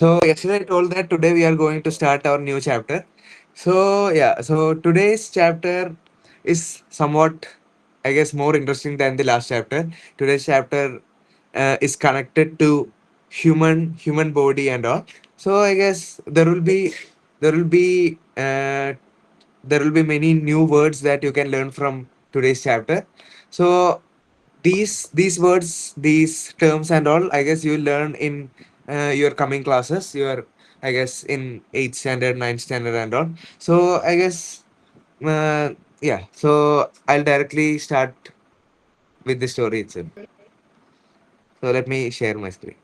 So yesterday I told that today we are going to start our new chapter. So yeah, so today's chapter is somewhat, I guess, more interesting than the last chapter. Today's chapter is connected to human body and all. So I guess there will be there will be many new words that you can learn from today's chapter. So these words, these terms and all, I guess you will learn in your coming classes. Your, I guess, in 8th standard, 9th standard and all. So I guess yeah, so I'll directly start with the story itself. So let me share my screen.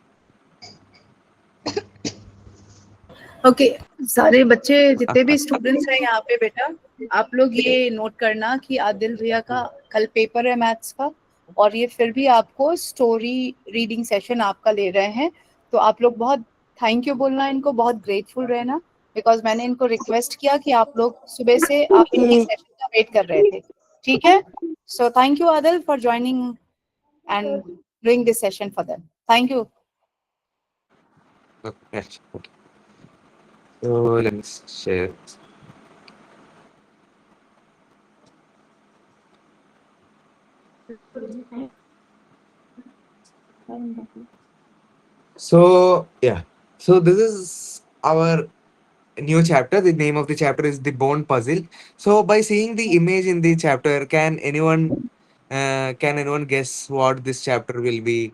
Okay सारे बच्चे जितने भी students हैं यहाँ पे बेटा, आप लोग ये नोट करना कि आदिल भैया का कल पेपर है मैथ्स का, और ये फिर भी आपको स्टोरी रीडिंग सेशन आपका ले रहे हैं। तो आप लोग बहुत थैंक यू बोलना इनको, बहुत ग्रेटफुल रहना, बिकॉज मैंने इनको रिक्वेस्ट किया कि आप लोग सुबह से आप इनके सेशन का वेट कर रहे थे। ठीक है, so thank you Adil for joining and doing this session for them. Thank you. Okay, yes, okay. So let me share. So yeah, so this is our new chapter. The name of the chapter is the bone puzzle. So by seeing the image in the chapter, can anyone guess what this chapter will be?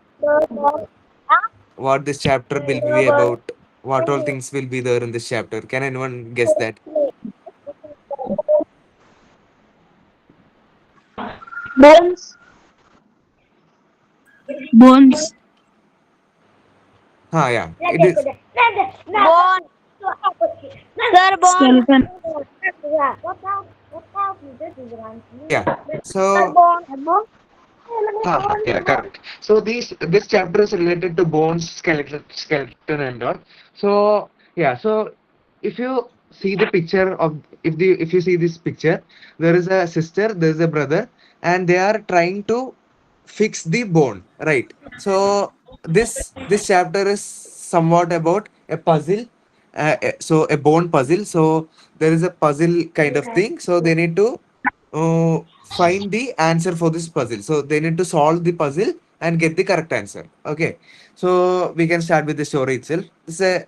What this chapter will be about? What all things will be there in this chapter? Can anyone guess that? Bones. Bones. Yeah, it is. Bone. Sir, bone. Skeleton. Yeah. So yeah, correct. So this chapter is related to bones, skeleton and all. So yeah, so if you see the picture of, if you see this picture, there is a sister, there is a brother, and they are trying to fix the bone, right? So this chapter is somewhat about a puzzle. So a bone puzzle. So there is a puzzle kind of thing. So they need to find the answer for this puzzle. So they need to solve the puzzle and get the correct answer. Okay. So we can start with the story itself. This is a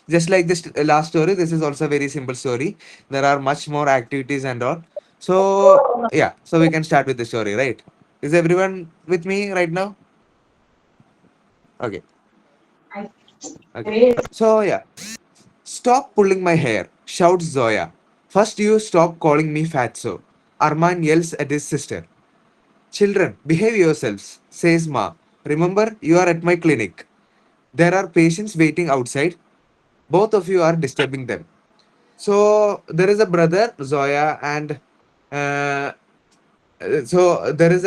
just like this last story. This is also a very simple story. There are much more activities and all. So yeah, so we can start with the story, right? Is everyone with me right now? Okay. Okay. So yeah, stop pulling my hair, shouts Zoya. First you stop calling me fatso. Arman yells at his sister. Children, behave yourselves, says Ma. Remember, you are at my clinic. There are patients waiting outside. Both of you are disturbing them. So there is a brother, Zoya, and uh, so there is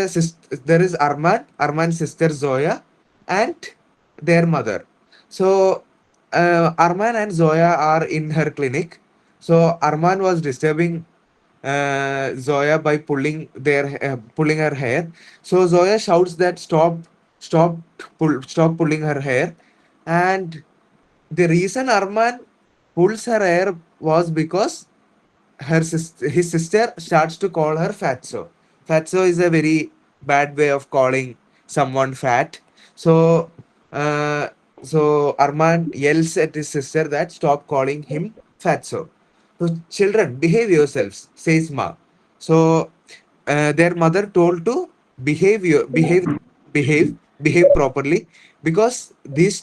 Arman's sister Zoya, and their mother. So Arman and Zoya are in her clinic. So Arman was disturbing Zoya by pulling her hair. So Zoya shouts that stop, stop pulling her hair, and the reason Arman pulls her hair was because his sister starts to call her fatso. Fatso is a very bad way of calling someone fat. So uh, so Arman yells at his sister that stop calling him fatso. So children, behave yourselves, says Ma. So their mother told to behave properly, because these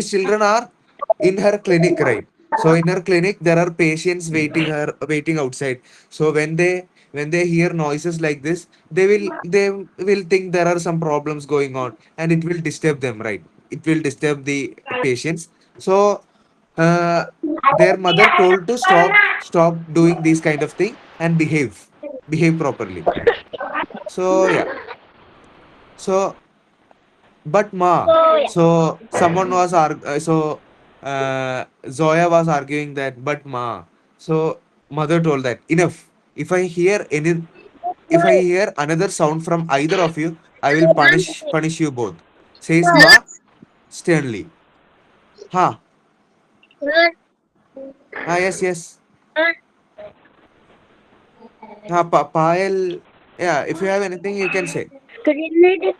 children are in her clinic, right? So in her clinic there are patients waiting outside. So when they hear noises like this, they will think there are some problems going on, and it will disturb them, right? It will disturb the patients. So uh, their mother told to stop doing these kind of thing and behave properly. So yeah, so but Ma, so someone was Zoya was arguing that, but Ma, so mother told that enough. If I hear any, if I hear another sound from either of you, I will punish you both, says Ma sternly. Huh? Sir, Yes, yes. sir, Payal. Yeah, if you have anything, you can say. screen नहीं दिख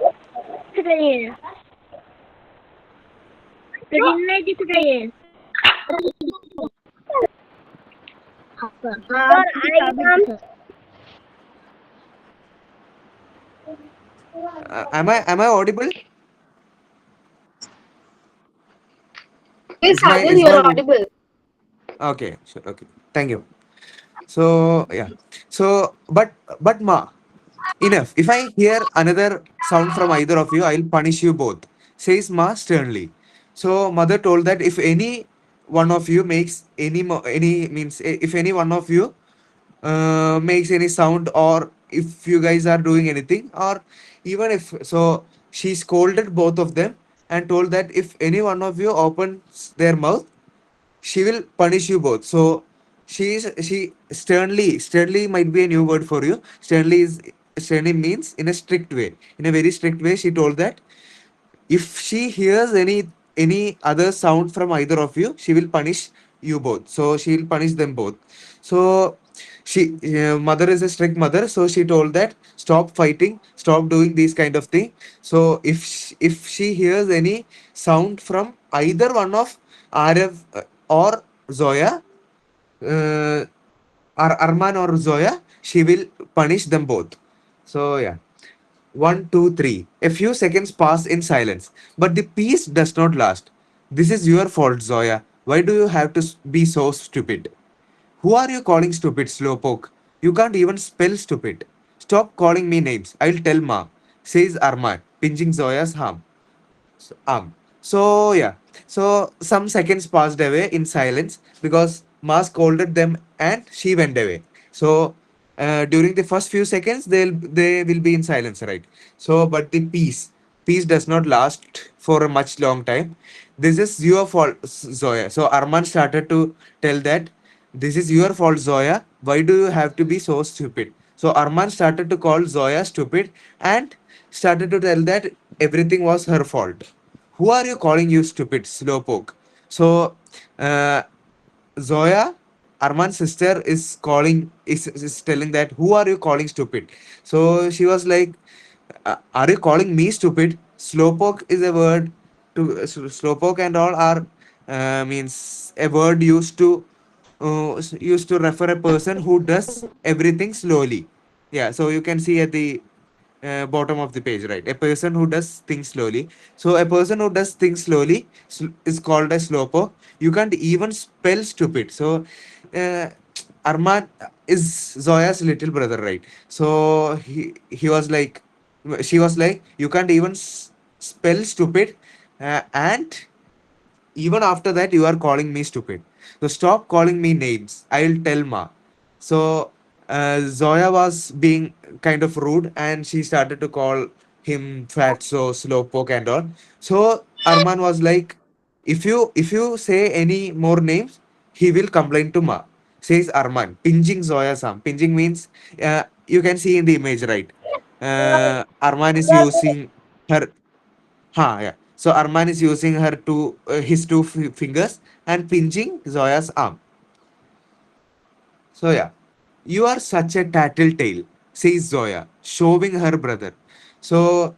रही है screen नहीं दिख रही है sir I नाम Am I audible? Yes, Is my Adil, is you're my audible. okay? Sure. Okay. Thank you. So yeah. So but ma, enough. If I hear another sound from either of you, I'll punish you both, says Ma sternly. So mother told that if any one of you makes any means if any one of you makes any sound, or if you guys are doing anything, or even if so, she scolded both of them and told that if any one of you opens their mouth, she will punish you both. So she sternly might be a new word for you. Sternly means in a strict way. In a very strict way, she told that if she hears any other sound from either of you, she will punish you both. So she will punish them both. So she mother is a strict mother, so she told that stop fighting, stop doing these kind of thing. So if she hears any sound from either one of Arif or Zoya, uh, or Arman or Zoya, she will punish them both. So yeah. One, two, three. A few seconds pass in silence, but the peace does not last. This is your fault, Zoya. Why do you have to be so stupid? Who are you calling stupid, slowpoke? You can't even spell stupid. Stop calling me names. I'll tell Ma, says Arman, pinching Zoya's arm. So yeah. So some seconds passed away in silence because Ma scolded them and she went away. So during the first few seconds they will be in silence, right? So but the peace does not last for a much long time. This is your fault, Zoya. So Arman started to tell that this is your fault, Zoya. Why do you have to be so stupid? So Arman started to call Zoya stupid and started to tell that everything was her fault. Who are you calling you stupid, slowpoke? So uh, Zoya, Arman's sister, is telling that who are you calling stupid? So she was like, are you calling me stupid? Slowpoke is a word slowpoke and all are means a word used to refer a person who does everything slowly. Yeah, so you can see at the bottom of the page, right? A person who does things slowly. So a person who does things slowly is called a slowpoke. You can't even spell stupid. So uh, Arman is Zoya's little brother, right? So he was like, she was like, you can't even spell stupid, and even after that, you are calling me stupid. So stop calling me names. I'll tell Ma. So Zoya was being kind of rude and she started to call him fatso, slowpoke, and all. So Arman was like, if you say any more names, he will complain to Ma. Says Arman, pinching Zoya's arm. Pinching means you can see in the image, right? Arman is using her. Yeah. So Arman is using his two fingers and pinching Zoya's arm. So yeah, you are such a tattletale, says Zoya, showing her brother. So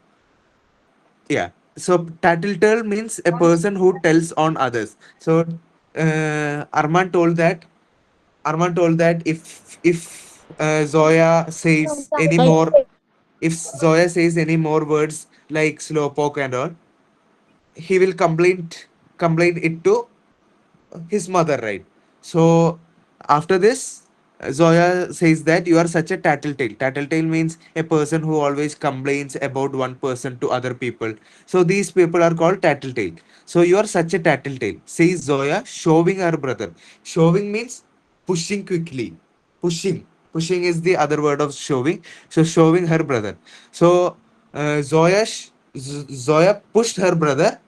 yeah, so tattletale means a person who tells on others. So Arman told that if Zoya says any more, if Zoya says any more words like slowpoke and all, he will complain it to his mother, right? So after this, Zoya says that you are such a tattletale. Tattletale means a person who always complains about one person to other people. So these people are called tattletale. So you are such a tattletale, says Zoya, showing her brother. Showing means pushing quickly. Pushing. Pushing is the other word of showing. So showing her brother. So Zoya pushed her brother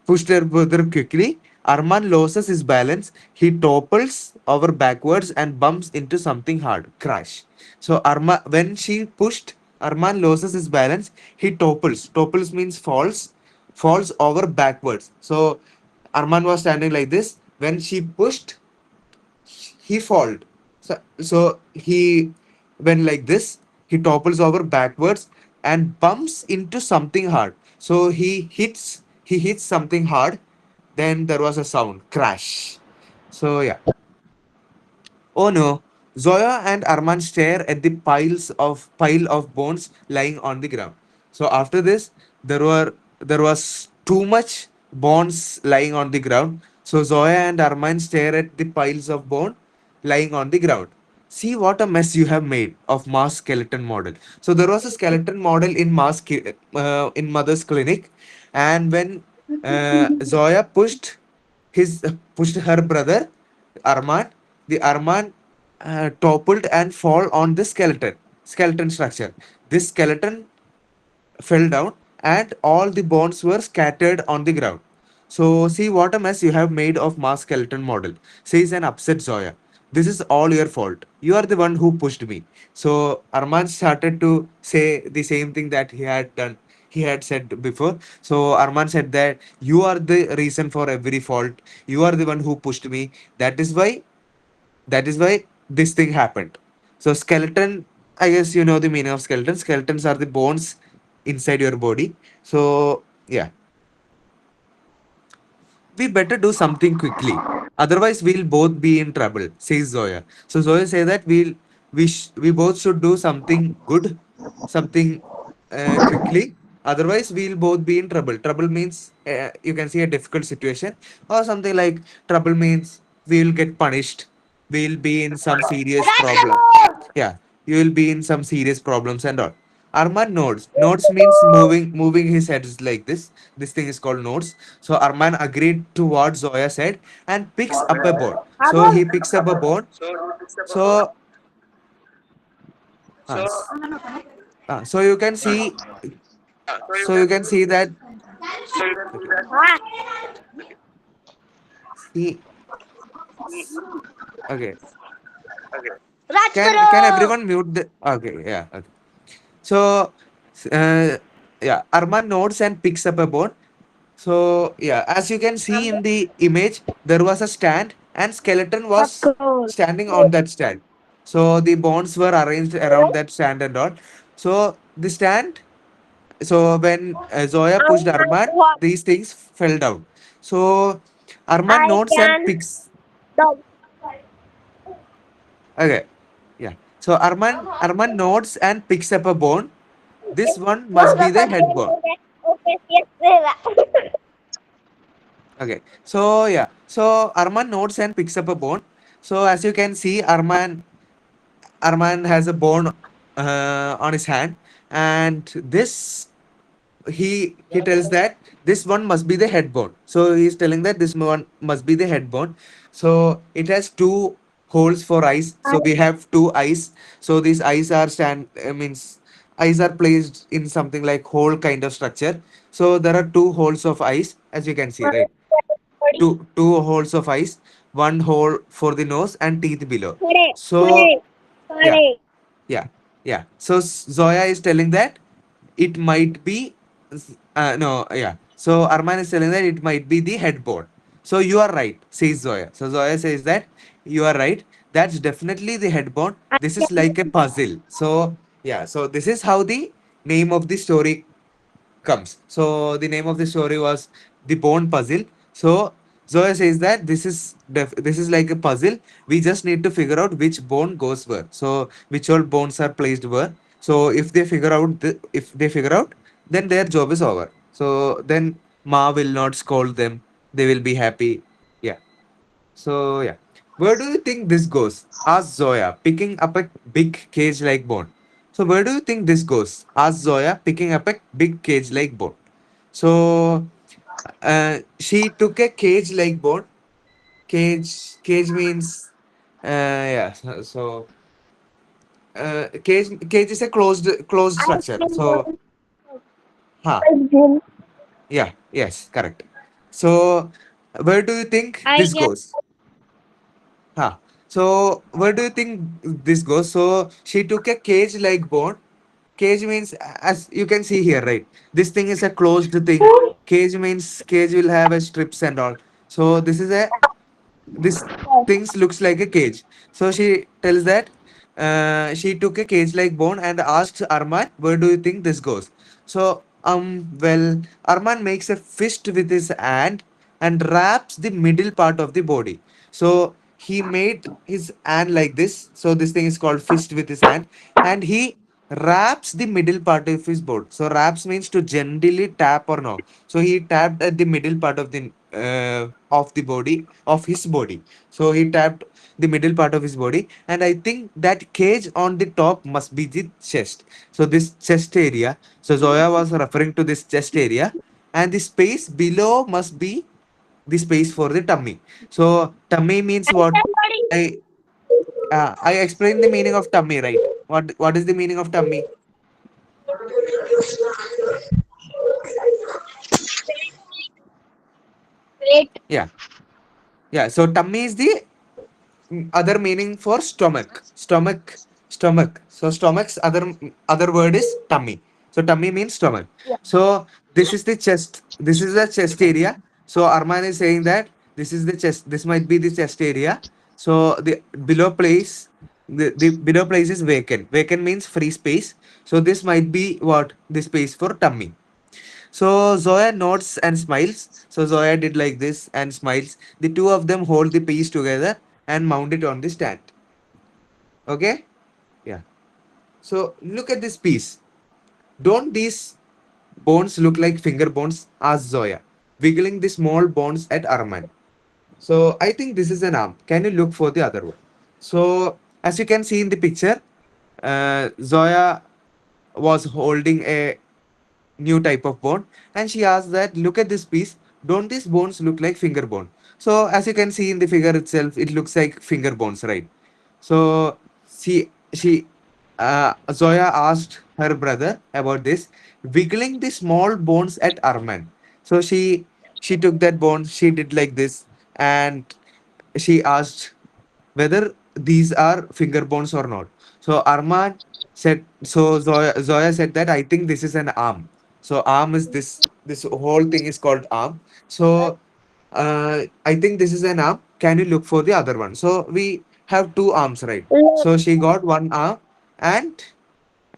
quickly. Arman loses his balance. He topples over backwards and bumps into something hard. Crash. So when she pushed, Arman loses his balance. He topples. Topples means falls over backwards. So Arman was standing like this. When she pushed, he followed. So he went like this. He topples over backwards and bumps into something hard. So he hits something hard. Then there was a sound crash. So yeah. Oh no. Zoya and Arman stare at the pile of bones lying on the ground. So after this, there was too much bones lying on the ground. So Zoya and Arman stare at the piles of bone lying on the ground. See what a mess you have made of Mars skeleton model. So there was a skeleton model in in mother's clinic, and when Zoya pushed her brother Arman, the Arman toppled and fall on the skeleton structure. This skeleton fell down and all the bones were scattered on the ground. So see what a mess you have made of Mars skeleton model, says an upset Zoya. This is all your fault. You are the one who pushed me. So Arman started to say the same thing that he had said before. So Arman said that you are the reason for every fault. You are the one who pushed me. That is why this thing happened. So skeleton, I guess you know the meaning of skeleton. Skeletons are the bones inside your body. So yeah, we better do something quickly. Otherwise, we'll both be in trouble, says Zoya. So Zoya says that we both should do something good, something quickly. Otherwise, we'll both be in trouble. Trouble means you can see a difficult situation, or something like trouble means we'll get punished. We'll be in some serious problem. Yeah, you will be in some serious problems and all. Arman nods. Nods means moving his head is like this. This thing is called nods. So Arman agreed to what Zoya said and picks up a bone. So he picks up a bone. So uh, s- so you can see that okay. He okay. Raj Can करो. everyone mute the okay, yeah. Okay. So uh, yeah, Arman nods and picks up a bone. So yeah, as you can see in the image, there was a stand and skeleton was standing on that stand. So the bones were arranged around that stand and all. So the stand. So when Zoya pushed Arman, these things fell down. So Arman I notes and can picks. dog. Okay, yeah. So Arman nods and picks up a bone. This one must be the head bone. Okay, yes, Okay. So yeah. So Arman nods and picks up a bone. So as you can see, Arman has a bone on his hand, and this he tells that this one must be the head bone. So he's telling that this one must be the head bone. So it has two holes for eyes. So we have two eyes. So these eyes are means eyes are placed in something like hole kind of structure. So there are two holes of eyes, as you can see, right? Two holes of eyes, one hole for the nose and teeth below. So yeah, yeah, yeah. So Zoya is telling that it might be no, yeah. So Arman is telling that it might be the headboard. So you are right, says Zoya. So Zoya says that you are right. That's definitely the headboard. This is like a puzzle. So yeah, so this is how the name of the story comes. So the name of the story was the bone puzzle. So Zoya says that this is like a puzzle. We just need to figure out which bone goes where. So which all bones are placed where. So if they figure out, then their job is over. So then Ma will not scold them. They will be happy. Yeah. So yeah. Where do you think this goes? Asked Zoya, picking up a big cage like bone. So where do you think this goes? Asked Zoya, picking up a big cage like bone. So she took a cage like bone. Cage means yeah. So cage is a closed structure. So huh, yeah, yes, correct. So where do you think I this can. goes? Huh. So where do you think this goes? So she took a cage like bone. Cage means, as you can see here, right? This thing is a closed thing. Cage means cage will have a strips and all. So this is a this things looks like a cage. So she tells that she took a cage like bone and asked Arman, where do you think this goes? So well, Arman makes a fist with his hand and wraps the middle part of the body. So he made his hand like this. So this thing is called fist with his hand, and he wraps the middle part of his board. So wraps means to gently tap or no. So he tapped at the middle part of the body of his body. So he tapped the middle part of his body, and I think that cage on the top must be the chest. So this chest area. So Zoya was referring to this chest area, and the space below must be the space for the tummy. So tummy means what? I I explained the meaning of tummy, right? What is the meaning of tummy? Wait. Yeah, yeah. So tummy is the other meaning for stomach. Stomach. So stomach's other word is tummy. So tummy means stomach. So this is the chest. This is the chest area. So Arman is saying that this is the chest. This might be the chest area. So the below place, the below place is vacant. Vacant means free space. So this might be what the space for tummy. So Zoya nods and smiles. So Zoya did like this and smiles. The two of them hold the piece together and mount it on the stand. Okay? Yeah. So look at this piece. Don't these bones look like finger bones? Asked Zoya, wiggling the small bones at Arman. So I think this is an arm. Can you look for the other one? So as you can see in the picture, Zoya was holding a new type of bone, and she asked that, look at this piece, don't these bones look like finger bone? So as you can see in the figure itself, it looks like finger bones, right? So she Zoya asked her brother about this, wiggling the small bones at Arman. So she took that bone, she did like this, and she asked whether these are finger bones or not. So Arman said, so Zoya said that I think this is an arm. So arm is this, this whole thing is called arm. So I think this is an arm. Can you look for the other one? So we have two arms, right? So she got one arm, and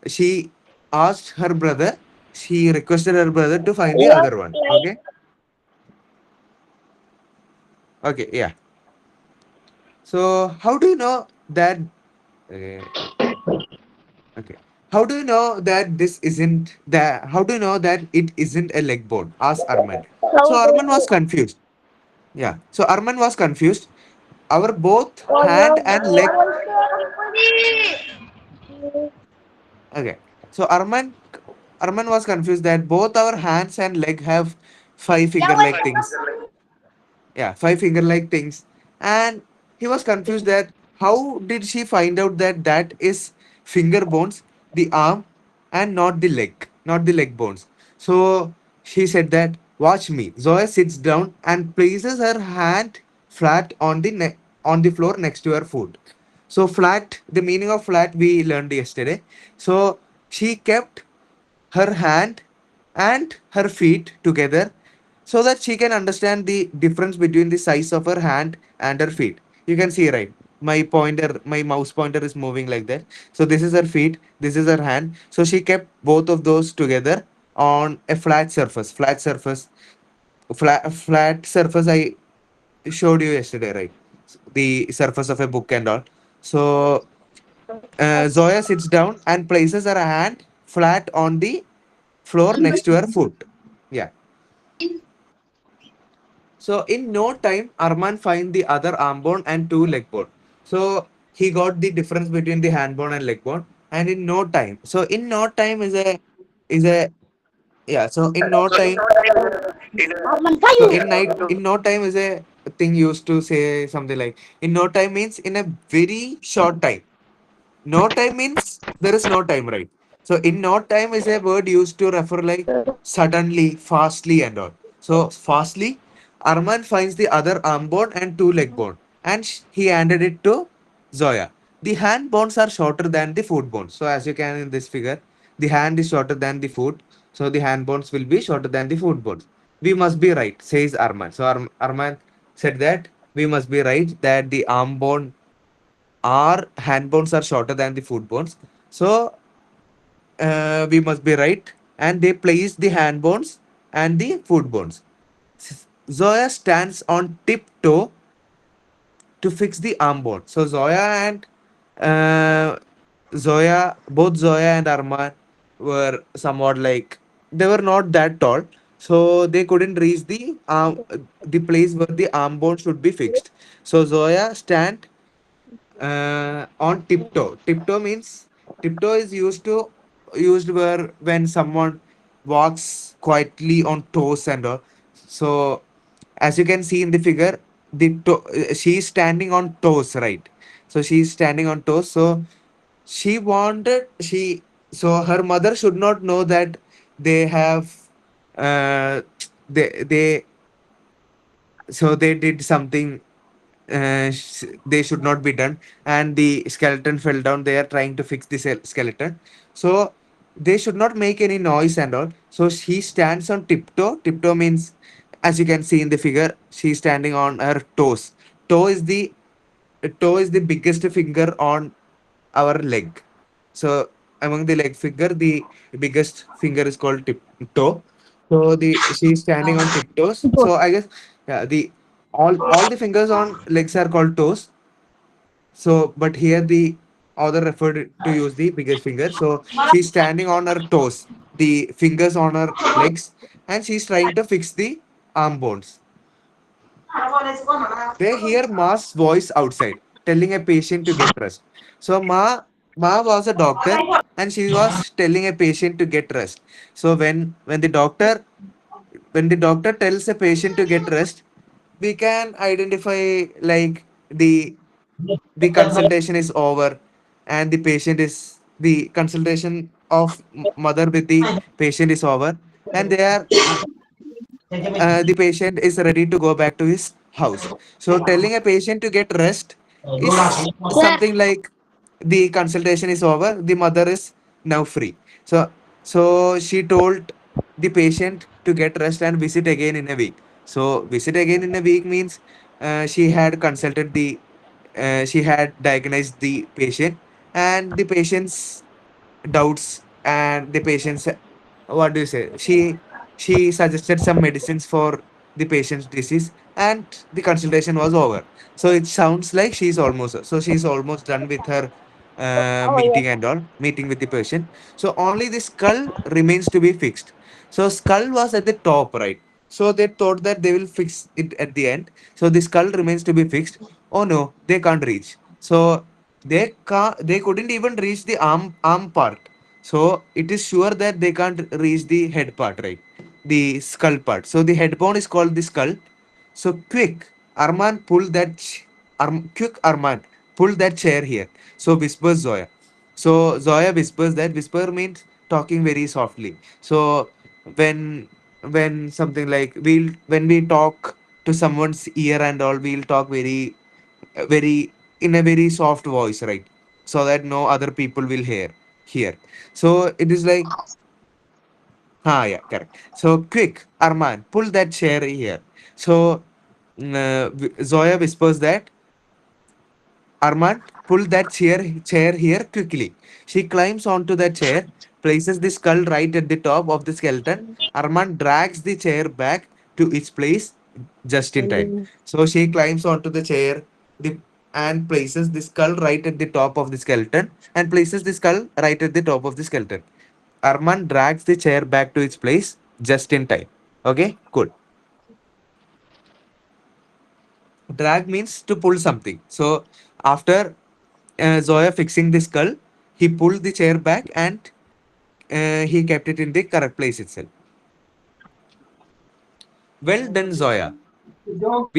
she asked her brother, she requested her brother to find the Look other one. like Okay. Okay. Yeah. So how do you know that? Uh, Okay. How do you know that this isn't that? How do you know that it isn't a leg bone? Asked Arman. So how do Arman was you? confused. Yeah. So Arman was confused. Our both Oh hand no, and leg. no. Okay. So Arman was confused that both our hands and leg have five finger like things. Yeah, five finger like things. And he was confused that how did she find out that that is finger bones, the arm, and not the leg bones. So she said that, watch me. Zoya sits down and places her hand flat on the on the floor next to her foot. So flat, the meaning of flat we learned yesterday. So she kept her hand and her feet together so that she can understand the difference between the size of her hand and her feet. You can see, right? My mouse pointer is moving like that. So this is her feet, this is her hand. So she kept both of those together on a flat surface. I showed you yesterday, right? The surface of a book and all. So Zoya sits down and places her hand flat on the floor next to her foot. Yeah. So in no time, Arman find the other arm bone and two leg bone. So he got the difference between the hand bone and leg bone, and in no time. So in no time is a yeah. So in no time. So in no time is a thing used to say something like in no time means in a very short time. No time means there is no time, right? So in no time is a word used to refer like suddenly, fastly, and all. So fastly, Arman finds the other arm bone and two leg bone, and he handed it to Zoya. The hand bones are shorter than the foot bones. So as you can in this figure, the hand is shorter than the foot. So the hand bones will be shorter than the foot bones. We must be right, says Arman. So Arman said that we must be right that the arm bone or hand bones are shorter than the foot bones. So we must be right. And they place the hand bones and the foot bones. Zoya stands on tiptoe to fix the arm bone. So uh, both Zoya and Arman were somewhat like they were not that tall, so they couldn't reach the place where the arm bone should be fixed. So Zoya stand on tiptoe. Tiptoe is used where when someone walks quietly on toes and all. So as you can see in the figure, she is standing on toes, right? So she is standing on toes. So she wanted she so her mother should not know that they have uh they so they did something they should not be done, and the skeleton fell down. They are trying to fix the skeleton, so they should not make any noise and all. So she stands on tiptoe. Tiptoe means, as you can see in the figure, she's standing on her toes. Toe is the toe is the biggest finger on our leg. So among the leg finger, the biggest finger is called toe. So the she's standing on tiptoes. So I guess, yeah, the all the fingers on legs are called toes. So but here the author referred to use the biggest finger. So she's standing on her toes, the fingers on her legs, and she's trying to fix the arm bones. They hear Ma's voice outside, telling a patient to get rest. So Ma was a doctor, and she was telling a patient to get rest. So when the doctor tells a patient to get rest, we can identify like the consultation is over, and the consultation of mother with the patient is over, and the patient is ready to go back to his house. So telling a patient to get rest is something like the consultation is over, the mother is now free. So she told the patient to get rest and visit again in a week. So visit again in a week means she had diagnosed the patient, and the patient's doubts, and the patient's, what do you say, she suggested some medicines for the patient's disease, and the consultation was over. So it sounds like she's almost done with her Oh meeting yes. and all, meeting with the patient. So only the skull remains to be fixed. So skull was at the top, right? So they thought that they will fix it at the end. So the skull remains to be fixed. Oh no, they can't reach. So they couldn't even reach the arm part. So it is sure that they can't reach the head part, right? The skull part. So the head bone is called the skull. So Arman, quick, Arman, pull that chair here. So whispers Zoya. So Zoya whispers that. Whisper means talking very softly. So when something like when we talk to someone's ear and all, we'll talk very in a very soft voice, right? So that no other people will hear. So it is like, yeah, correct. So quick, Arman, pull that chair here. So Zoya whispers that, Armand, pull that chair here quickly. She climbs onto the chair, places the skull right at the top of the skeleton. Armand drags the chair back to its place just in time. So she climbs onto the chair and places the skull right at the top of the skeleton, and places the skull right at the top of the skeleton. Armand drags the chair back to its place just in time. Okay, good. Drag means to pull something. So after Zoya fixing the skull, he pulled the chair back, and he kept it in the correct place itself. Well done, Zoya. No,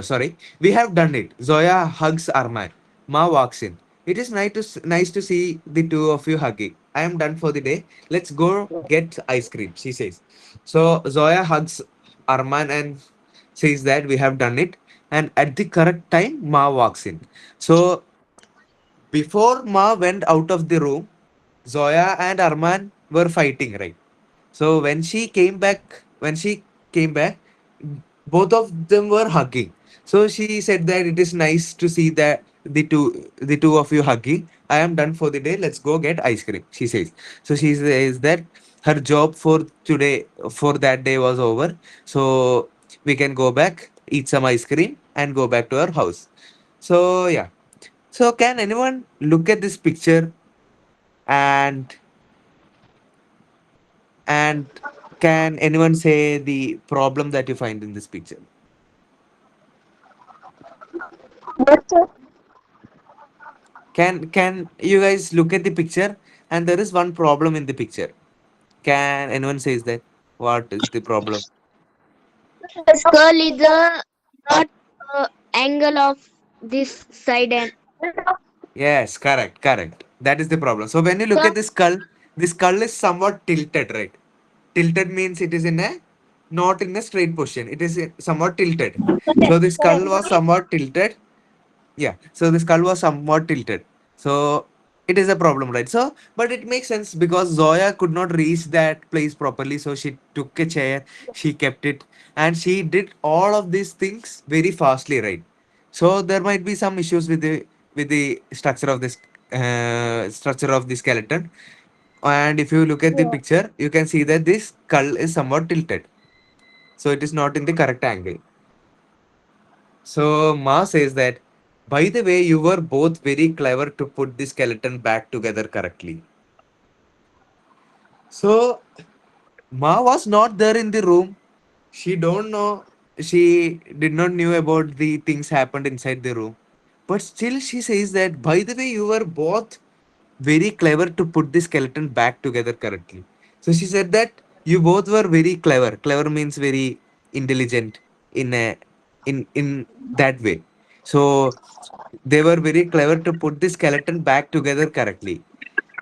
sorry, we have done it. Zoya hugs Arman. Ma walks in. It is nice to see the two of you hugging. I am done for the day. Let's go get ice cream, she says. So Zoya hugs Arman and says that we have done it. And at the correct time, Ma walks in. So before Ma went out of the room, Zoya and Arman were fighting, right? So when she came back, both of them were hugging. So she said that it is nice to see that the two of you hugging. I am done for the day. Let's go get ice cream. She says. So she says that her job for today for that day was over. So we can go back, eat some ice cream, and go back to our house. So yeah. So can anyone look at this picture and and can anyone say the problem that you find in this picture? Yes, sir. Can you guys look at the picture and there is one problem in the picture? Can anyone says that? What is the problem? The skull is not angle of this side and Yes, correct, correct. That is the problem. So when you look so at the skull is somewhat tilted, right? Tilted means it is in a not in a straight position. It is somewhat tilted. So the skull was somewhat tilted. Yeah. So the skull was somewhat tilted. So it is a problem, right? So, but it makes sense because Zoya could not reach that place properly. So she took a chair, she kept it, and she did all of these things very fastly, right? So there might be some issues with the structure of the skeleton. And if you look at the picture, you can see that this skull is somewhat tilted. So it is not in the correct angle. So Ma says that, by the way, you were both very clever to put the skeleton back together correctly. So Ma was not there in the room. She don't know. She did not knew about the things happened inside the room. But still, she says that, by the way, you were both very clever to put the skeleton back together correctly. So she said that you both were very clever. Clever means very intelligent in a in that way. So they were very clever to put the skeleton back together correctly.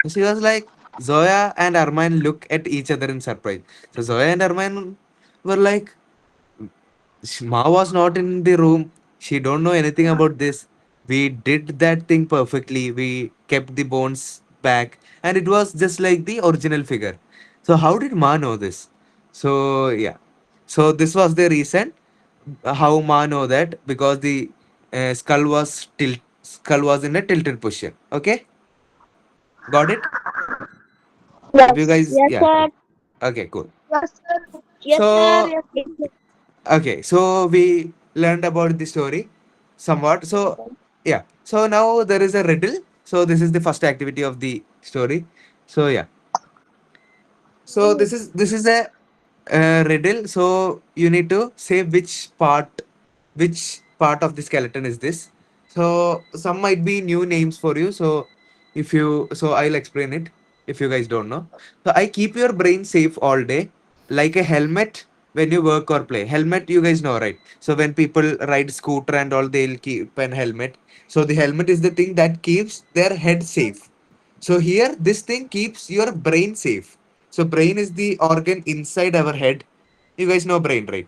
So she was like, Zoya and Armine look at each other in surprise. So Zoya and Armine were like, Ma was not in the room. She don't know anything about this. We did that thing perfectly. We kept the bones back, and it was just like the original figure. So how did Ma know this? So yeah. So this was the reason how Ma know that because the skull was in a tilted position. Okay, got it? If you yes, guys, yes, yeah. sir. Okay, cool. Yes, sir. Yes, sir. So Yes, sir. okay, so we learned about the story somewhat. So yeah, so now there is a riddle. So this is the first activity of the story. So yeah, so this is a riddle. So you need to say which part of the skeleton is this. So some might be new names for you. So I'll explain it if you guys don't know. So I keep your brain safe all day, like a helmet when you work or play. Helmet, you guys know, right? So when people ride scooter and all, they'll keep an helmet. So the helmet is the thing that keeps their head safe. So here, this thing keeps your brain safe. So brain is the organ inside our head. You guys know brain, right?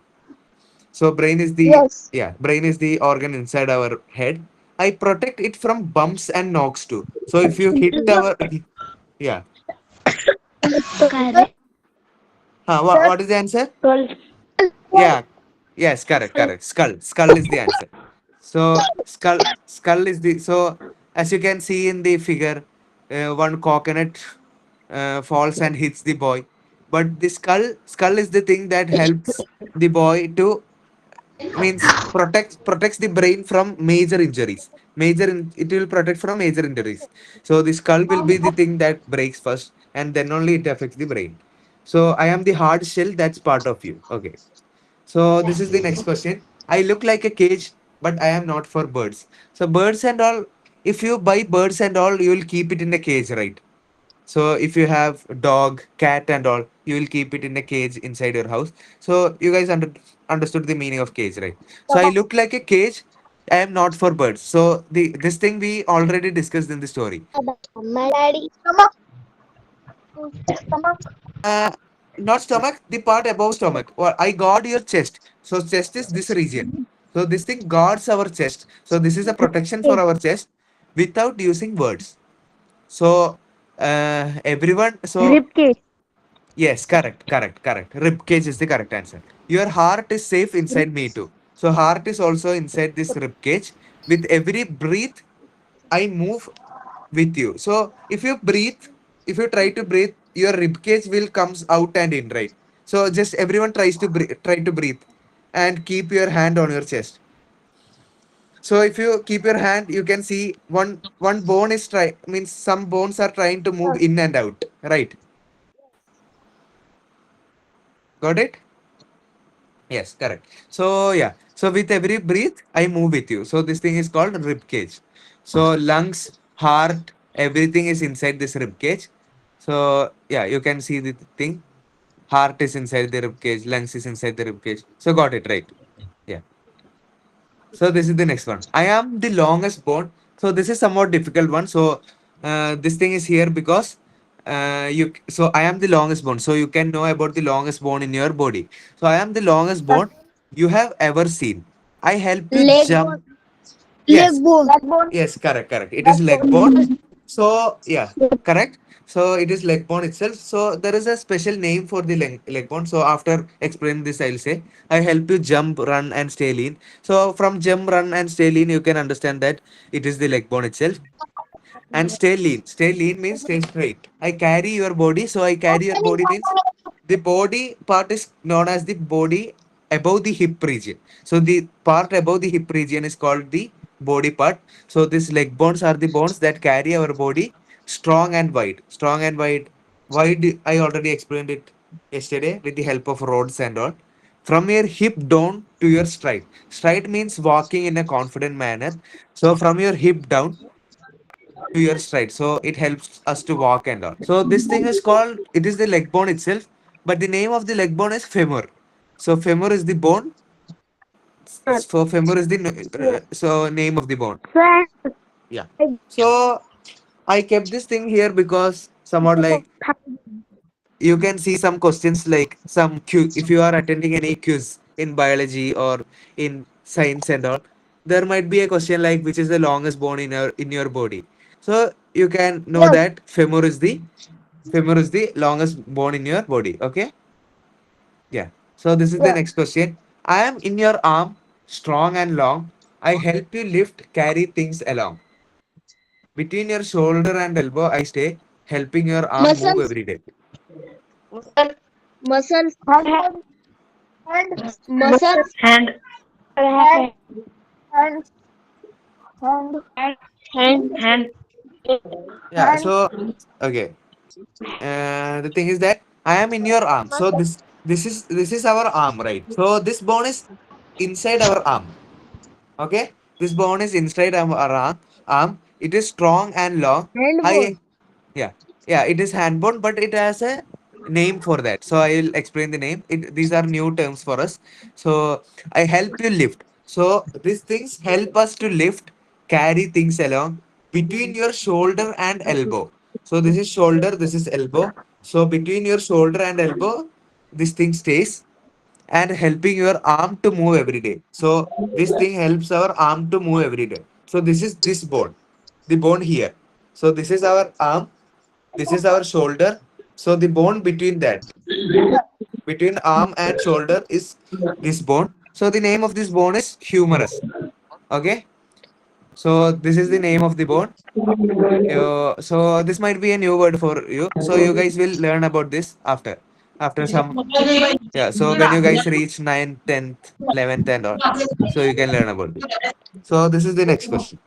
So Yes. brain is the organ inside our head. I protect it from bumps and knocks too. So if you hit our yeah, Correct. what is the answer? Skull. Yeah, yes, correct, correct. Skull is the answer. So skull is the so as you can see in the figure, one coconut falls and hits the boy, but the skull is the thing that helps the boy to means protects the brain from major injuries. It will protect from major injuries. So the skull will be the thing that breaks first, and then only it affects the brain. So I am the hard shell that's part of you. Okay. So this is the next question. I look like a cage, but I am not for birds. So birds and all, if you buy birds and all, you will keep it in a cage, right? So if you have dog, cat and all, you will keep it in a cage inside your house. So you guys understood the meaning of cage, right? So I look like a cage. I am not for birds. So the this thing we already discussed in the story. My daddy. Stomach. Stomach. Uh, Not stomach, the part above stomach. Or I guard your chest. So chest is this region. So this thing guards our chest. So this is a protection for our chest without using words. So everyone. So Rib cage. yes, correct, correct, correct. Rib cage is the correct answer. Your heart is safe inside me too. So heart is also inside this rib cage. With every breath, I move with you. So if you breathe, if you try to breathe, your rib cage will comes out and in, right? So just everyone try to breathe, and keep your hand on your chest. So if you keep your hand, you can see one bone is try means some bones are trying to move in and out, right? Got it? Yes, correct. So yeah. So with every breath, I move with you. So this thing is called rib cage. So lungs, heart, everything is inside this rib cage. So yeah, you can see the thing. Heart is inside the rib cage, lungs is inside the rib cage. So got it right. Yeah. So this is the next one. I am the longest bone. So this is somewhat difficult one. So this thing is here because you. So I am the longest bone. So you can know about the longest bone in your body. So I am the longest bone you have ever seen. I help you Leg bone. jump. Leg Yes, bone. Leg bone. yes, correct, correct. It is leg bone. So yeah, correct. So it is leg bone itself. So there is a special name for the leg bone. So after explaining this, I'll say I help you jump, run, and stay lean. So from jump, run, and stay lean, you can understand that it is the leg bone itself. And stay lean. Stay lean means stay straight. I carry your body. So I carry your body means the body part is known as the body above the hip region. So the part above the hip region is called the body part. So these leg bones are the bones that carry our body strong and wide. Strong and wide. Wide, I already explained it yesterday with the help of rods and all. From your hip down to your stride. Stride means walking in a confident manner. So from your hip down to your stride. So it helps us to walk and all. So this thing is called, it is the leg bone itself, but the name of the leg bone is femur. So femur is the bone. So femur is the so name of the bone. Yeah. So I kept this thing here because somewhat like you can see some questions like some quiz. If you are attending any quiz in biology or in science and all, there might be a question like which is the longest bone in your body. So you can know Yes. that femur is the longest bone in your body. Okay. Yeah. So this is the Yes. next question. I am in your arm, strong and long. I help you lift, carry things along. Between your shoulder and elbow, I stay, helping your arm move Muscles. every day. Muscles. And muscles. hand, And and and hand. Yeah. So okay. The thing is that I am in your arm. So this is our arm, right? So this bone is inside our arm. Okay, this bone is inside our arm. Arm. It is strong and long. hand bone. I Yeah, yeah. It is hand bone, but it has a name for that. So I will explain the name. These are new terms for us. So I help you lift. So these things help us to lift, carry things along between your shoulder and elbow. So this is shoulder, this is elbow. So between your shoulder and elbow, this thing stays and helping your arm to move every day. So this thing helps our arm to move every day. So this is this bone, the bone here. So this is our arm, this is our shoulder. So the bone between that, between arm and shoulder is this bone. So the name of this bone is humerus. Okay. So this is the name of the bone. So this might be a new word for you. So you guys will learn about this after some. Yeah, so when you guys reach 9th, 10th, 11th and all, so you can learn about it. So this is the next question.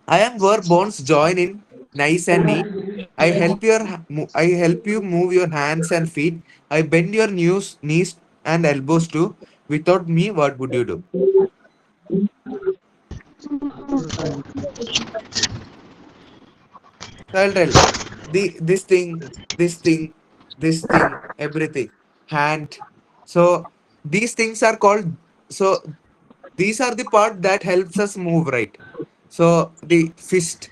I am where bones join in nice and neat. I help you move your hands and feet. I bend your knees and elbows too. Without me, what would you do? So I'll tell this thing, this thing, this thing, everything, hand. So these things are called. So these are the part that helps us move, right? So the fist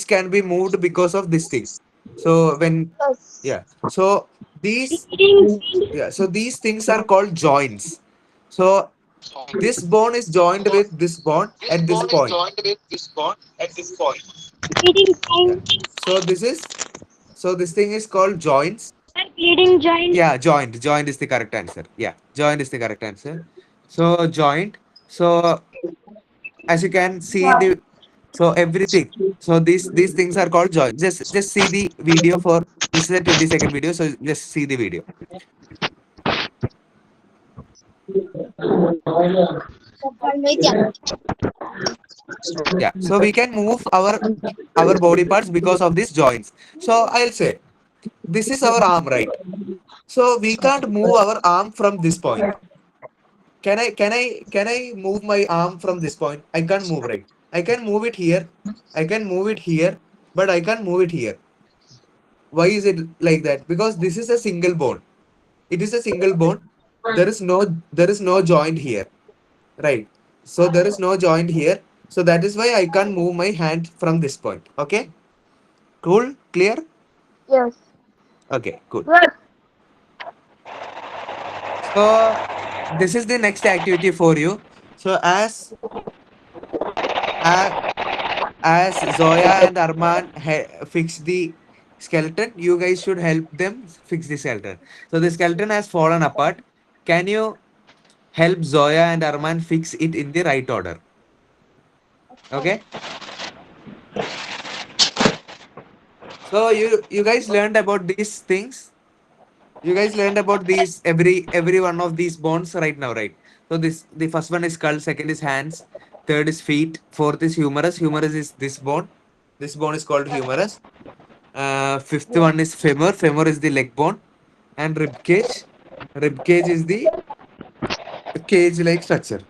can be moved because of this thing. So when Yes. yeah, so these yeah, so these things are called joints. So this bone is joined with this bone at this point. Bleeding Yeah. joint. So this thing is called joints. Bleeding joint. Yeah, joint. Joint is the correct answer. Yeah, joint is the correct answer. So joint. So as you can see in the, so everything. So these things are called joint. Just see the video for, this is a 20-second video. So just see the video. Yeah. So we can move our body parts because of these joints. So I'll say this is our arm, right? So we can't move our arm from this point. Can I move my arm from this point? I can't move, right? I can move it here. I can move it here, but I can't move it here. Why is it like that? Because this is a single bone. It is a single bone. There is no joint here, right? So there is no joint here. So that is why I can't move my hand from this point. Okay, cool, clear. Yes. Okay, cool. Good. So this is the next activity for you. So as as Zoya and Arman fix the skeleton, you guys should help them fix the skeleton. So the skeleton has fallen apart. Can you help Zoya and Arman fix it in the right order? Okay. So you guys learned about these things. You guys learned about these, every one of these bones right now, right? So this, the first one is skull, second is hands, third is feet, fourth is humerus. Humerus is this bone. This bone is called humerus. Fifth one is femur. Femur is the leg bone, and rib cage. Rib cage is the cage-like structure.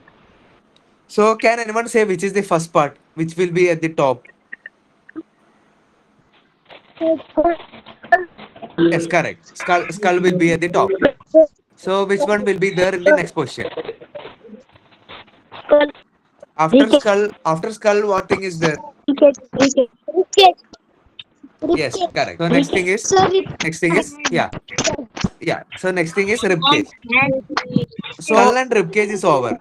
So can anyone say which is the first part, which will be at the top? Yes, correct. Skull will be at the top. So which one will be there in the next position? After skull, what thing is there? Yes, correct. So next thing is yeah, yeah. So next thing is rib cage. Skull and rib cage is over.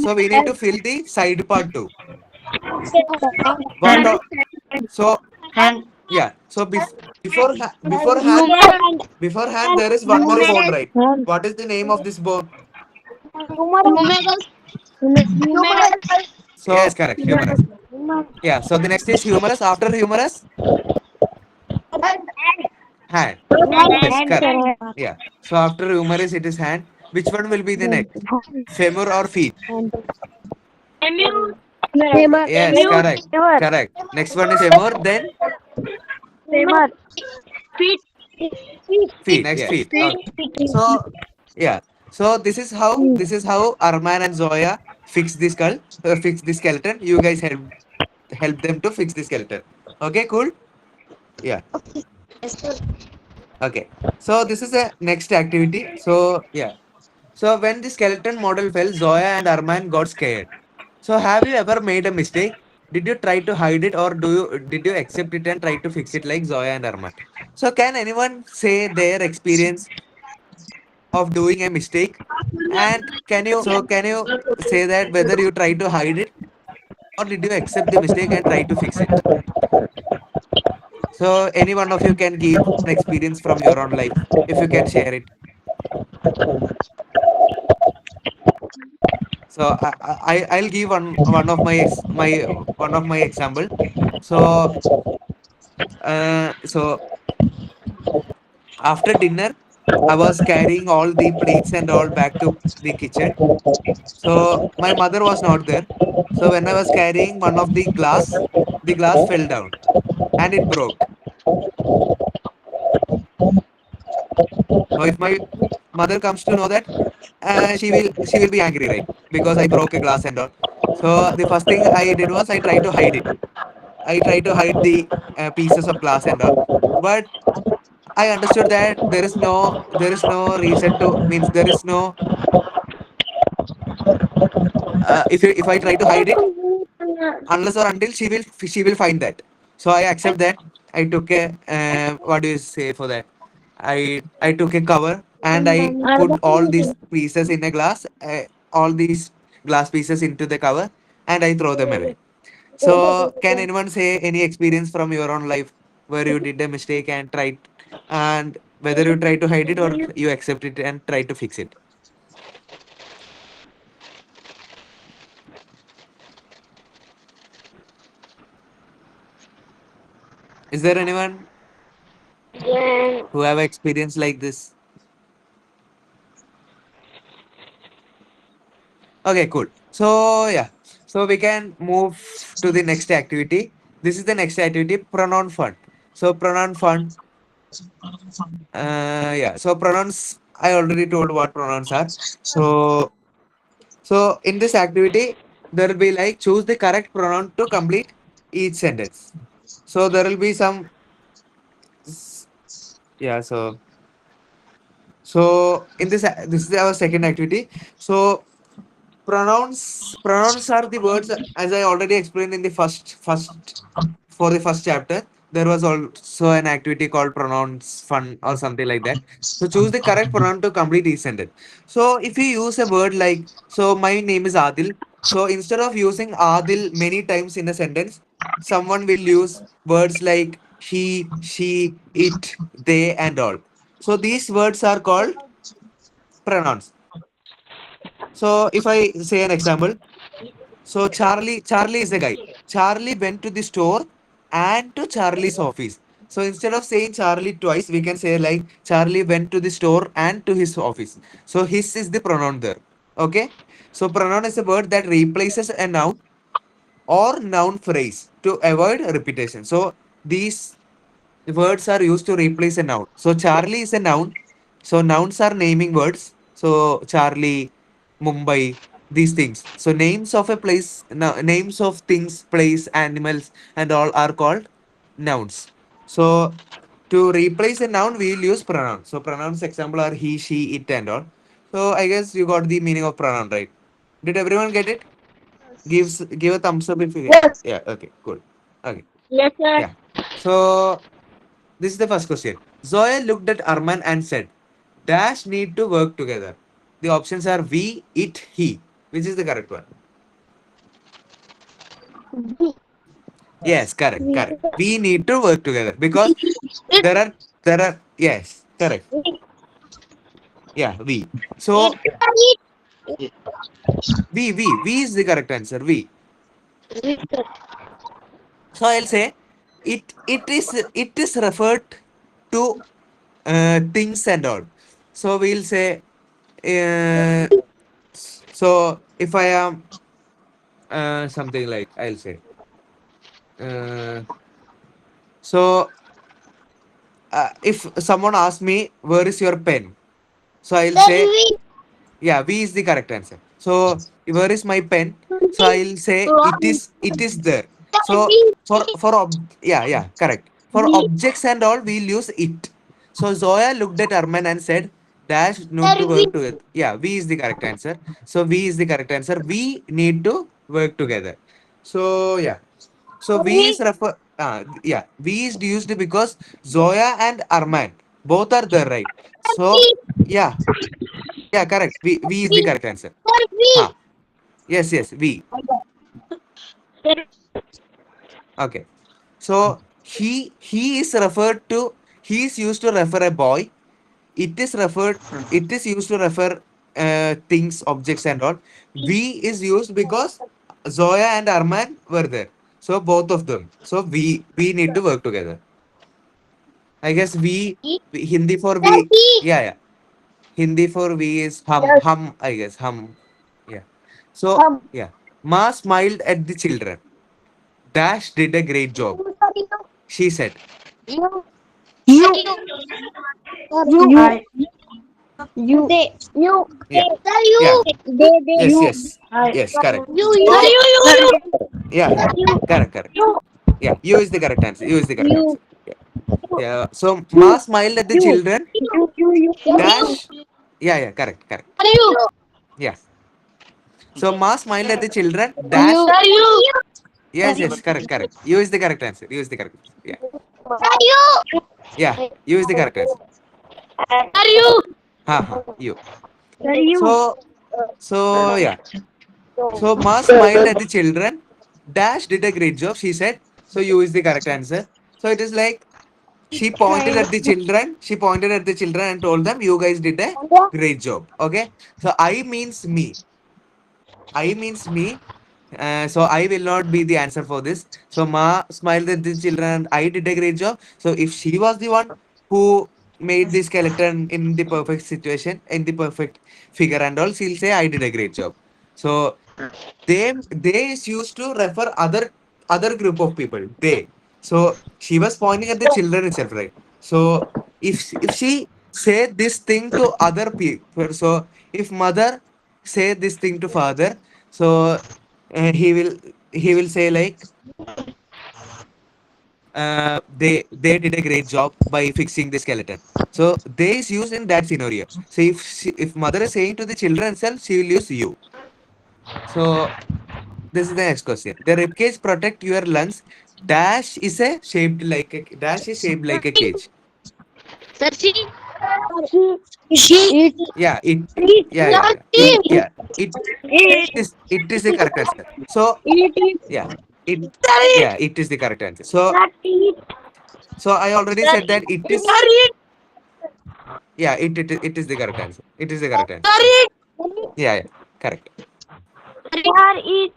So we need to fill the side part too. What? So yeah. So beforehand there is one more bone, right? What is the name of this bone? Yes, correct. Humerus. Yeah. So the next is humerus. After humerus, hand. Yes, correct. Yeah. So after humerus, it is hand. Which one will be the next? Femur or feet? Yes, correct. Correct. Next one is femur, then feet. Next feet. Okay. So yeah. So this is how Arman and Zoya fix the skull, fix the skeleton. You guys help them to fix the skeleton. Okay, cool. Yeah. Okay. So this is a next activity. So yeah. So when the skeleton model fell, Zoya and Arman got scared. So have you ever made a mistake? Did you try to hide it, or did you accept it and try to fix it like Zoya and Arman? So can anyone say their experience of doing a mistake? And can you say that whether you try to hide it, or did you accept the mistake and try to fix it? So any one of you can give an experience from your own life, if you can share it. So I'll give one of my example. So so after dinner, I was carrying all the plates and all back to the kitchen. So my mother was not there. So when I was carrying one of the glass fell down and it broke. So if my mother comes to know that, she will be angry, right? Because I broke a glass and all. So the first thing I did was I tried to hide it. I tried to hide the pieces of glass and all. But I understood that there is no reason to, means there is no, if I try to hide it, unless or until she will find that. So I accept that. I took a what do you say for that? I took a cover and I put all these pieces in a glass, all these glass pieces into the cover, and I throw them away. So can anyone say any experience from your own life where you did a mistake and tried, and whether you try to hide it or you accept it and try to fix it? Is there anyone Then who have experience like this? Okay, cool. So yeah, so we can move to the next activity. This is the next activity, pronoun fun. So pronoun fun. Yeah. So pronouns. I already told what pronouns are. So in this activity, there will be like choose the correct pronoun to complete each sentence. So there will be some. Yeah. So in this is our second activity. So pronouns are the words, as I already explained in the first for the first chapter. There was also an activity called pronouns fun or something like that. So choose the correct pronoun to complete each sentence. So if you use a word like, so my name is Adil. So instead of using Adil many times in a sentence, someone will use words like he, she, it, they, and all. So these words are called pronouns. So if I say an example, so Charlie is a guy. Charlie went to the store and to Charlie's office. So instead of saying Charlie twice, we can say like Charlie went to the store and to his office. So his is the pronoun there. Okay. So pronoun is a word that replaces a noun or noun phrase to avoid repetition. So these words are used to replace a noun. So Charlie is a noun. So nouns are naming words. So Charlie, Mumbai, these things. So names of a place, names of things, place, animals, and all are called nouns. So to replace a noun, we will use pronoun. So pronouns example are he, she, it, and all. So I guess you got the meaning of pronoun, right? Did everyone get it? Give a thumbs up if you get. yes, Yeah. Okay. Cool. Okay. yes, sir. Yeah. So this is the first question. Zoya looked at Arman and said, Dash need to work together. The options are we, it, he. Which is the correct one? We, Yes, correct, we, correct. We need to work together because it, there are yes, correct. it, Yeah, we. it, So we is the correct answer. We. it, So I'll say it is referred to things and all. So we'll say uh, so if I am something like, I'll say uh, so if someone asks me where is your pen, so I'll then say we, yeah, V is the correct answer. So where is my pen? So we, I'll say wrong, it is there. then So yeah, correct. For we, objects and all, we'll use it. So Zoya looked at Arman and said, Dash need to then we, work together. Yeah, V is the correct answer. So V is the correct answer. We need to work together. So yeah. So then V we, is V is used because Zoya and Arman both are there, right? So yeah, yeah, correct. V is the we, correct answer. then we, Huh. Yes, V. then Okay. So he is referred to, he is used to refer a boy. It is referred, it is used to refer things, objects, and all. V is used because Zoya and Arman were there. So both of them. So we need to work together. I guess Hindi for then we. we, Yeah. Hindi for we is yes, hum. I guess hum. Yeah. So hum, yeah. Ma smiled at the children. Dash did a great job. She said. you, you, you, I you, you, Yeah. sir, Yeah. you, they, Yes. you Yes. I Yes. Correct. sir, So you, yeah. Yeah. you, Correct. you, Yeah. You is the correct answer. You is the correct you, answer. Yeah. Yeah. So Ma smiled at the you, children. you, Dash. Yeah. Correct. sir, you, Yeah. So Ma smiled at the children. you, Dash. sir, you, Yes. Correct. You is the correct answer. You is the correct answer. Yeah. sir, you, Yeah. You is the correct answer. sir, you, You. sir, you, So yeah. So Ma smiled at the children. Dash did a great job. She said. So you is the correct answer. So it is like she pointed at the children. She pointed at the children and told them, "You guys did a great job." Okay. So I means me. I means me. So I will not be the answer for this. So Ma smiled at the children and I did a great job. So if she was the one who made the skeleton in the perfect situation, in the perfect figure and all, she'll say I did a great job. So they is used to refer other group of people. They. So she was pointing at the children itself, right? So if she said this thing to other people, so if mother say this thing to father, so he will say like they did a great job by fixing the skeleton. So they is used in that scenario. So if mother is saying to the children itself, she will use you. So this is the next question. The ribcage protect your lungs. Dash is shaped like a cage. Sir, she Yeah, it eat yeah yeah yeah it yeah it it is the correct answer. So eat yeah it yeah it is the correct answer. So not eat so I already said that it is yeah it is the correct answer. It is the correct answer. Yeah, yeah, correct. sir eat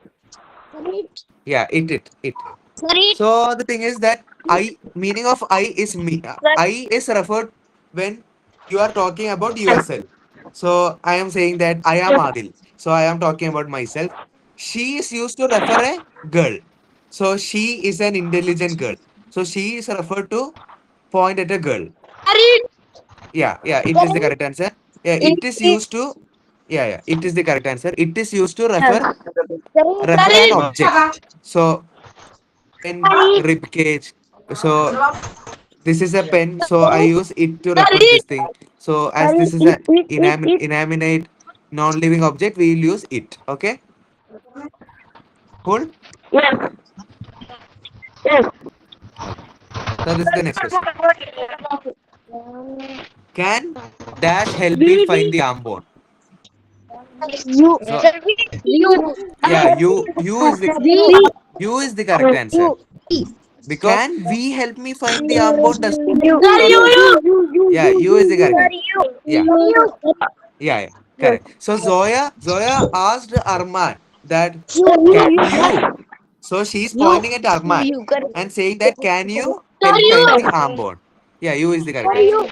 Yeah, it. sir eat So the thing is that I meaning of I is me. I is referred when you are talking about yourself. So I am saying that I am Adil. So I am talking about myself. She is used to refer a girl. So she is an intelligent girl. So she is referred to point at a girl. Yeah, yeah, it is the correct answer. Yeah, it is used to yeah, yeah, it is the correct answer. It is used to refer an object. So pen, rib cage. So this is a pen, so I use it to refer this thing. So as this is a inanimate, non-living object, we will use it. Okay, cool. yes yes Okay. So this is the next question. Can dash help me find the arm bone? you So you yeah, you is the correct answer. Because can we help me find the arm bone? Does not yeah, you is the correct answer. Yeah, yeah, yeah, correct. So Zoya asked Arman that can you? So she's pointing at Arman and saying that can you help find the arm bone? Yeah, you is the correct answer.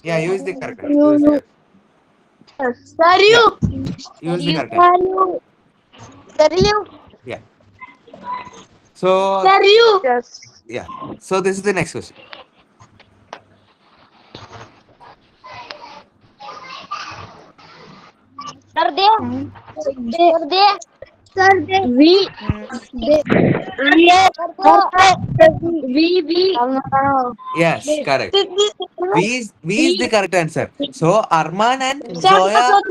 Yeah, yeah, you is the correct answer. You is the correct. Yeah, you is the correct answer. Yeah. So yeah. So this is the next question. Sir, we Yes, correct. V is the we correct answer. So Arman and Zoya.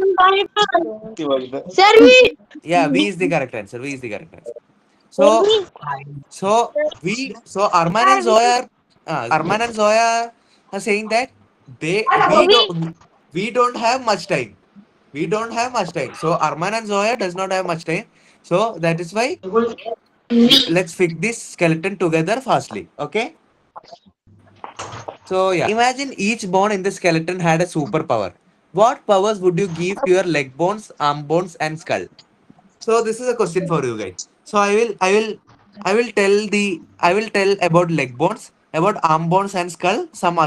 sir we Yeah, V is the correct answer. V is the correct answer. So so Arman and Zoya are saying that we don't have much time. We don't have much time. So Arman and Zoya does not have much time. So that is why let's fix this skeleton together fastly. Okay. So yeah, imagine each bone in the skeleton had a superpower. What powers would you give to your leg bones, arm bones, and skull? So this is a question for you guys. So I will tell about leg bones, about arm bones and skull. Some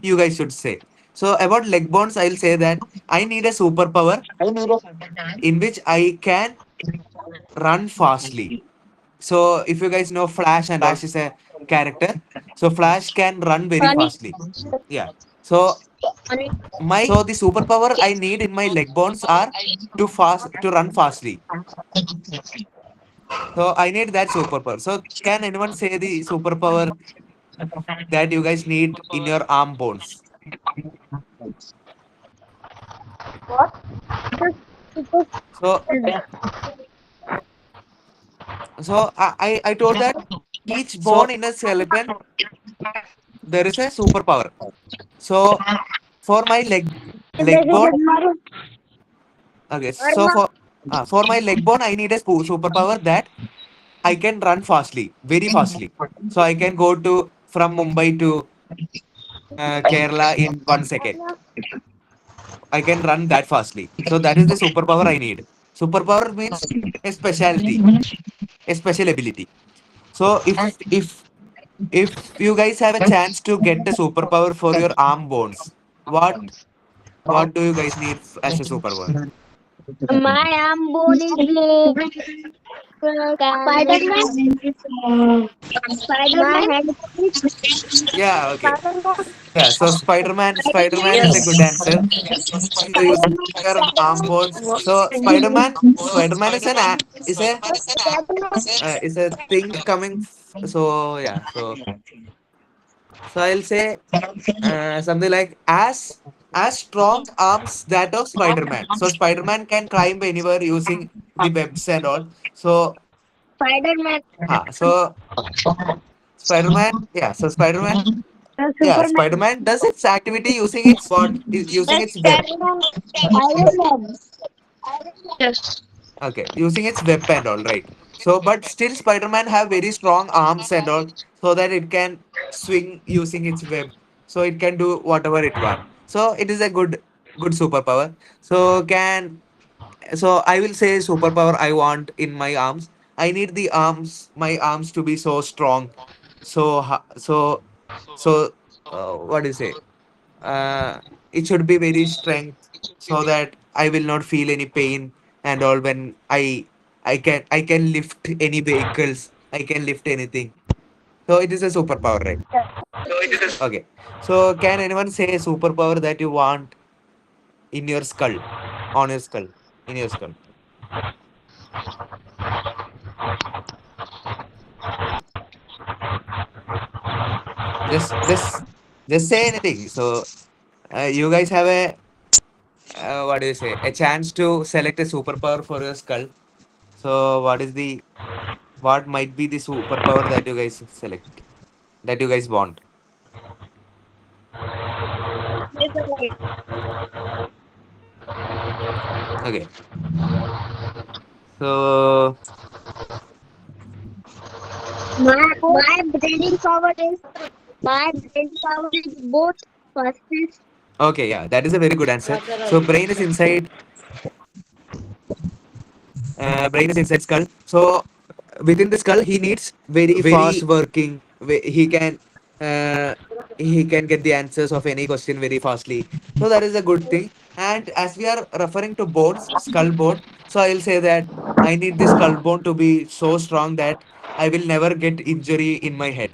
you guys should say. So about leg bones, I'll say that I need a superpower in which I can run fastly. So if you guys know Flash is a character. So Flash can run very fastly. Yeah. So the superpower I need in my leg bones are to run fastly. So I need that superpower. So can anyone say the superpower that you guys need in your arm bones? So I told that each bone in a skeleton there is a superpower. So for my leg bone, okay. So for my leg bone, I need a superpower that I can run fastly, very fastly. So I can go to from Mumbai to Kerala in 1 second. I can run that fastly. So that is the superpower I need. Superpower means a specialty, a special ability. So if you guys have a chance to get the superpower for your arm bones, what do you guys need as a superpower? My arm bone is Spider-Man. My Spider-Man. hand bone is Yeah, okay. Spider-Man. Yeah, so Spider-Man is a good answer. So using your arm bones. So Spider-Man is a thing coming. So yeah, so I'll say something like as strong arms that of Spider-Man. So Spider-Man can climb anywhere using the webs and all. So Spider-Man. so Spider-Man, yeah, Superman. Spider-Man does its activity using its what? Using That's its web. Spider-Man. Iron Man. Yes. Okay, using its web and all, right? So, but still, Spider-Man have very strong arms and all, so that it can swing using its web, so it can do whatever it want. So, it is a good superpower. So, so I will say superpower I want in my arms. I need my arms to be so strong, so so what do you say? uh, it should be very strength so that I will not feel any pain and all when I can lift any vehicles. I can lift anything. So it is a superpower, right? Okay. So can anyone say a superpower that you want in your skull, on your skull, in your skull? Just just just say anything. So you guys have a what do you say? A chance to select a superpower for your skull. So what might be the superpower that you guys select, that you guys want? Okay, so My brain power is both fastest. okay, yeah, that is a very good answer. So brain is inside skull. So within the skull he needs very fast working. Uh, he can get the answers of any question very fastly. So that is a good thing. And as we are referring to bones, skull bone, so I'll say that I need this skull bone to be so strong that I will never get injury in my head.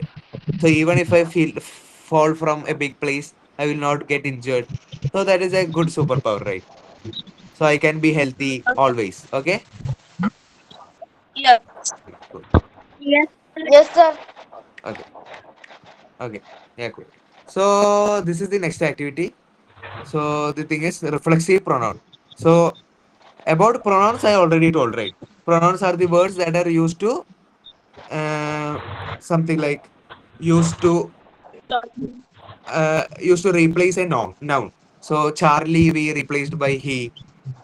So even if I fall from a big place, I will not get injured. So that is a good superpower, right? So I can be healthy always. Okay. Cool. Yes. Yes, sir. Okay. Okay. Yeah. Cool. So this is the next activity. So the thing is reflexive pronoun. So about pronouns, I already told, right? Pronouns are the words that are uh, something like used to used to replace a noun. So Charlie we replaced by he.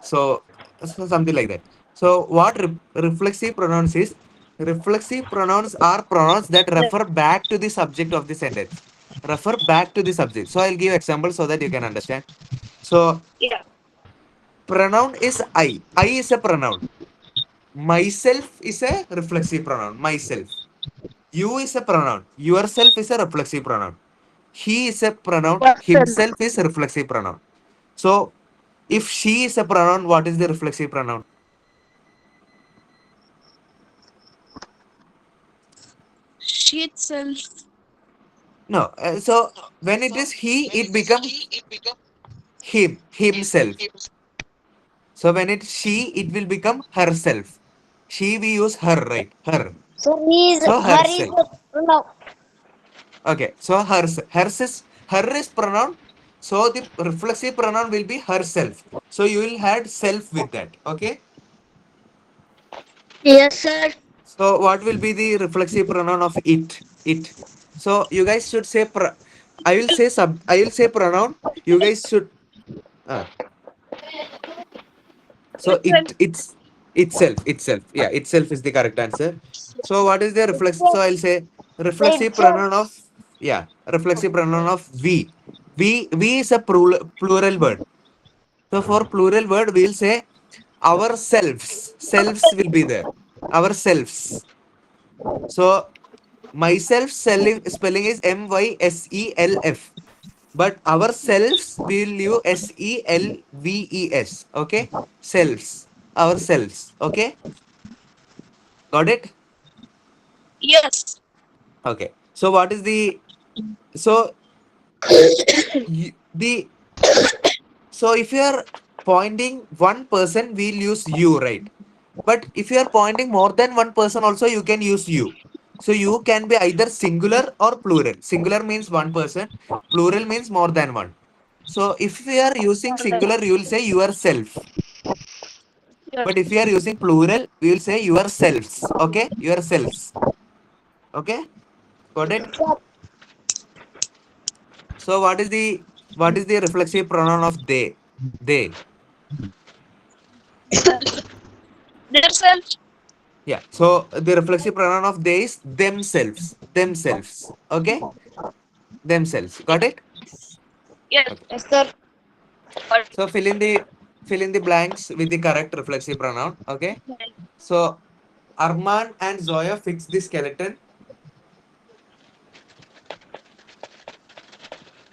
So something like that. So what reflexive pronouns is? Reflexive pronouns are pronouns that refer back to the subject of the sentence. Refer back to the subject. So I'll give example so that you can understand. So pronoun is I. I is a pronoun. Myself is a reflexive pronoun. Myself. You is a pronoun. Yourself is a reflexive pronoun. He is a pronoun. Himself is a reflexive pronoun. So, if she is a pronoun, what is the reflexive pronoun? She itself. No. So, when it is he, it become himself. So, when it's she, it will become herself. She, we use her, right? Her. So So, her is herself. the pronoun. Okay. So, her is pronoun. So, the reflexive pronoun will be herself. So, you will add self with that. Okay. Yes, sir. So what will be the reflexive pronoun of it? It. So you guys should say. I will say sub. I will say pronoun. You guys should. Uh, so it's itself. Yeah, itself is the correct answer. So what is the reflex? So I'll say reflexive Itself. pronoun of, yeah, reflexive pronoun of we. We is a plural word. So for plural word, we'll say ourselves. Selves will be there. Ourselves. So myself spelling is myself. But ourselves will use selves. Okay? Selves. Ourselves. Okay? Got it? Yes. Okay. So what is the so the so if you are pointing one person, we'll use you, right? But if you are pointing more than one person, also you can use you. So you can be either singular or plural. Singular means one person, plural means more than one. So if we are using Alright. singular, you will say yourself. Yes. But if you are using plural, we will say yourselves. Okay? Yourselves. Okay? Got it? So what is the reflexive pronoun of they? They. Themselves. Yeah. So the reflexive pronoun of they is themselves. Themselves. Okay? Themselves. Got it? Yes. Okay. Yes, sir. So fill in the blanks with the correct reflexive pronoun. Okay. So Arman and Zoya fix the skeleton.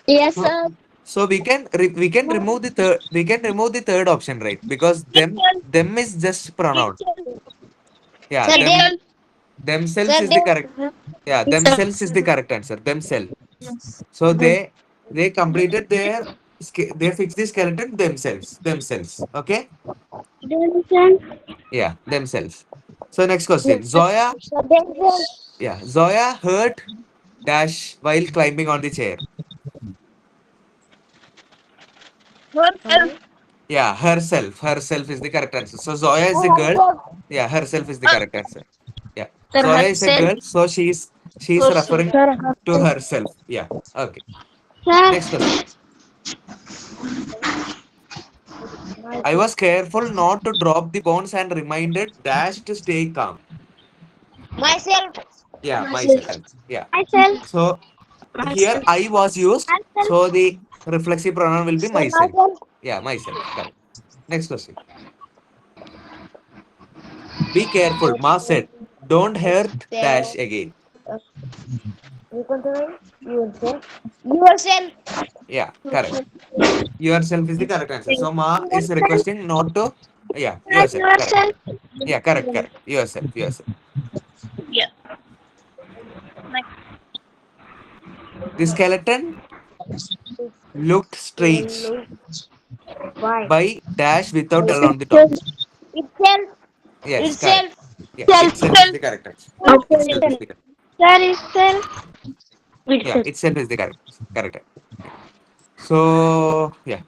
Yes, So, sir. so we can remove the third option, right? Because them is just pronoun. Yeah, Sir, they themselves sir is they the correct. Yeah, Yes, sir. themselves is the correct answer. Themselves. So they completed they fixed the skeleton themselves. Themselves. Okay. Themselves. Yeah, themselves. So next question. Yes, sir, themselves. Zoya hurt dash while climbing on the chair. Herself. Yeah, herself. Herself is the correct answer. So Zoya is a girl. Yeah, herself is the correct answer. Yeah. Sir, Zoya is a herself. girl, so she's referring Sir, to herself. herself. Yeah. Okay. Next Sir, question. I was careful not to drop the bones and reminded dash to stay calm. myself. Yeah, myself. Myself. Yeah. Myself. So here Myself. I was used, Myself. so the reflexive pronoun will be Sir, myself. myself. Yeah, myself. Correct. Next question. Be careful. Ma said, don't hurt There. dash again. You can do it. Yourself. Yourself. Yeah, correct. Yourself is the correct answer. So Ma is Yourself. requesting not to. Yeah, yourself. Correct. Yourself. Yeah, correct, correct. Yourself, yourself. Yeah. Next. The skeleton looked strange Why? by dash without L on the top. Itself. Itself. Yes, correct. Itself. Yeah, itself is Itself. the correct answer. Itself is Itself. the correct. Sir, itself. Yeah, Itself. itself is the correct. Yeah. So yeah.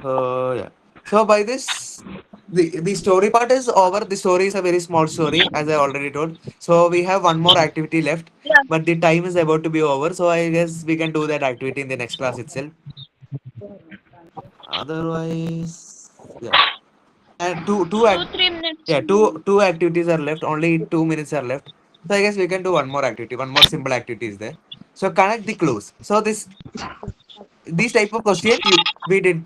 Yeah. So by this, the story part is over. The story is a very small story, as I already told. So we have one more activity left, Yeah. but the time is about to be over. So I guess we can do that activity in the next class itself. Otherwise, yeah. And Two, 3 minutes. two activities are left. Only 2 minutes are left. So I guess we can do one more activity. One more simple activity is there. So connect the clues. So these type of question we did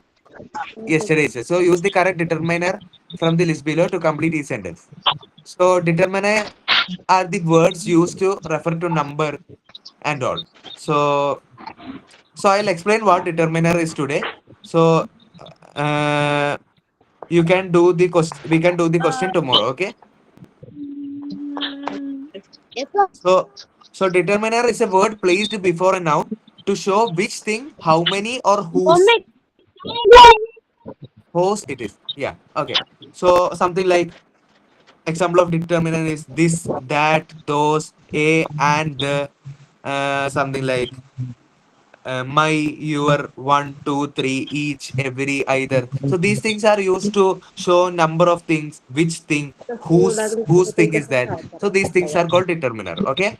yesterday. So use the correct determiner from the list below to complete each sentence. So determiner are the words used to refer to number and all. So I'll explain what determiner is today. So uh, you can do the question. We can do the question tomorrow. Okay. Yes, sir. Determiner is a word placed before a noun to show which thing, how many, or whose Vomit. whose it is. Yeah. Okay. So something like example of determiner is this, that, those, a, and the. Something like my, your, one, two, three, each, every, either. So these things are used to show number of things, which thing, whose thing is that. So these things are called determiner. Okay.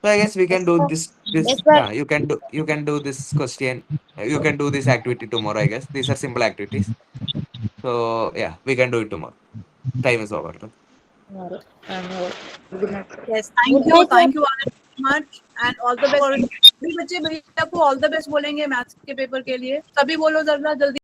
So I guess we can do Yes, this. sir. Yeah, you can do this question. You can do this activity tomorrow. I guess these are simple activities. So yeah, we can do it tomorrow. Time is over. Yes, Good night, sir. thank you, Anand. Much and all the best. बच्चे भैया को all the best बोलेंगे maths के paper के लिए, सभी बोलो जरा जल्दी।